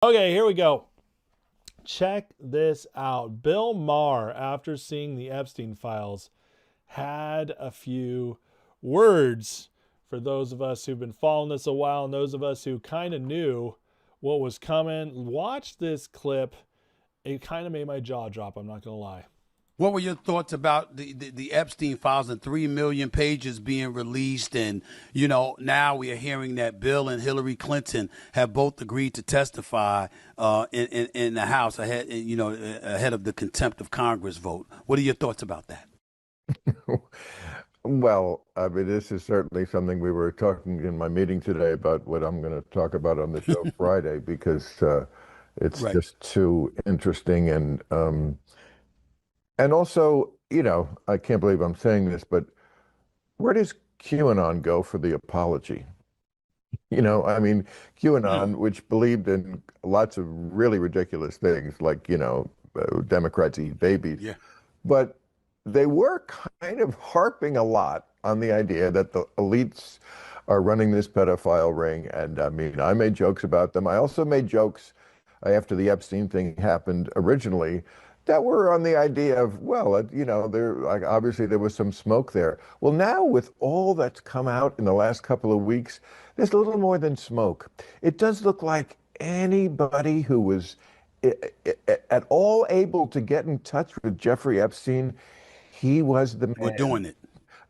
Okay, here we go. Check this out. Bill Maher, after seeing the Epstein files, had a few words for those of us who've been following this a while and those of us who kind of knew what was coming. Watch this clip. It kind of made my jaw drop, I'm not going to lie. What were your thoughts about the Epstein files and 3 million pages being released? And, now we are hearing that Bill and Hillary Clinton have both agreed to testify in the House ahead of the contempt of Congress vote. What are your thoughts about that? Well, I mean, this is certainly something we were talking in my meeting today about what I'm going to talk about on the show Friday because it's Right. just too interesting and also, I can't believe I'm saying this, but where does QAnon go for the apology? I mean, Mm. QAnon, which believed in lots of really ridiculous things like, Democrats eat babies, Yeah. but they were kind of harping a lot on the idea that the elites are running this pedophile ring. And I mean, I made jokes about them. I also made jokes after the Epstein thing happened originally that were on the idea of, well, there like obviously there was some smoke there. Well, now with all that's come out in the last couple of weeks, there's a little more than smoke. It does look like anybody who was at all able to get in touch with Jeffrey Epstein, he was the We're man. doing it.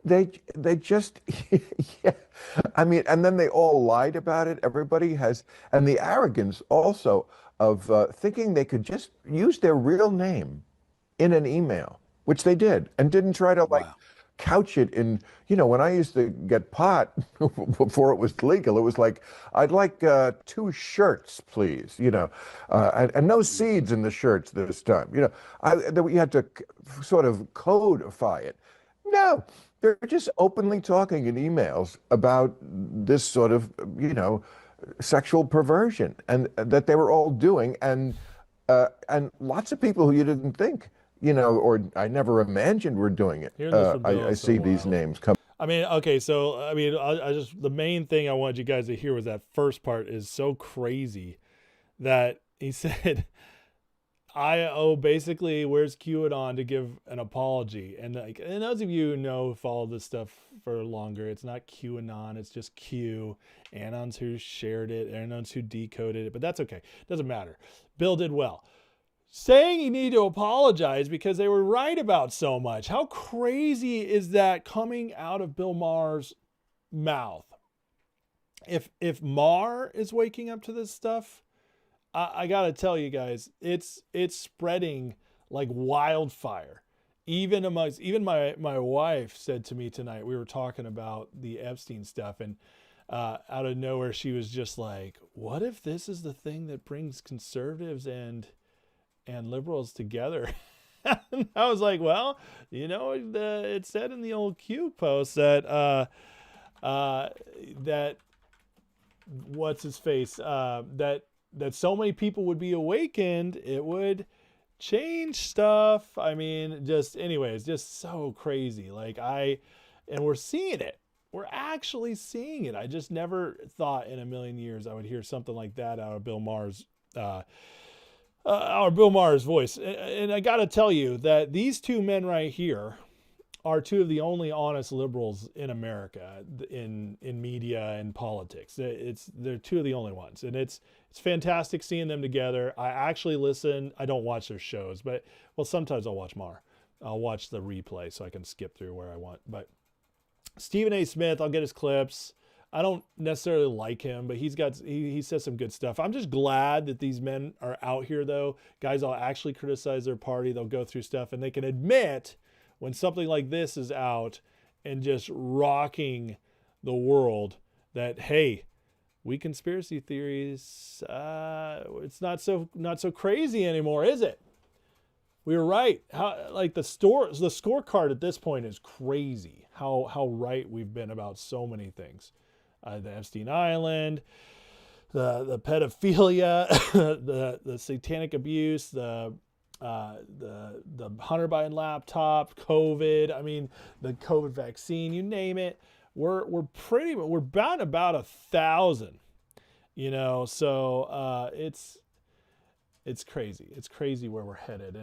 They just yeah. I mean, and then they all lied about it. Everybody has, and the arrogance also of thinking they could just use their real name in an email, which they did, and didn't try to like Wow. couch it in, when I used to get pot before it was legal, it was like, I'd like 2 shirts, please, and no seeds in the shirts this time, you had to sort of codify it. No, they're just openly talking in emails about this sort of, sexual perversion and that they were all doing. And lots of people who you didn't think, or I never imagined were doing it. Hearing this from Bill I is so see these wild. names come. I mean, okay, so I just the main thing I wanted you guys to hear was that first part is so crazy that he said I owe basically where's QAnon to give an apology. And those of you who know follow this stuff for longer, it's not QAnon, it's just Q. Anons who shared it, Anons who decoded it, but that's okay. Doesn't matter. Bill did well. Saying he needed to apologize because they were right about so much. How crazy is that coming out of Bill Maher's mouth? If Maher is waking up to this stuff, I gotta tell you guys, it's spreading like wildfire. Even my wife said to me tonight, we were talking about the Epstein stuff, and out of nowhere she was just like, "What if this is the thing that brings conservatives and liberals together?" And I was like, "Well, it said in the old Q post that that what's his face that so many people would be awakened, it would change stuff." I mean, just anyways, just so crazy. And we're seeing it. We're actually seeing it. I just never thought in a million years I would hear something like that out of Bill Maher's voice. And I got to tell you that these two men right here are two of the only honest liberals in America in media and politics. They're two of the only ones, and it's fantastic seeing them together. I actually listen. I don't watch their shows, but well, sometimes I'll watch Maher. I'll watch the replay so I can skip through where I want. But Stephen A. Smith, I'll get his clips. I don't necessarily like him, but he says some good stuff. I'm just glad that these men are out here though. Guys, I'll actually criticize their party. They'll go through stuff and they can admit when something like this is out and just rocking the world that, hey, we conspiracy theories, it's not so crazy anymore, is it? We were right. The scorecard at this point is crazy. How right we've been about so many things. The Epstein Island, the pedophilia, the satanic abuse, the Hunter Biden laptop, COVID. I mean, the COVID vaccine. You name it. We're about 1,000. So It's crazy. It's crazy where we're headed.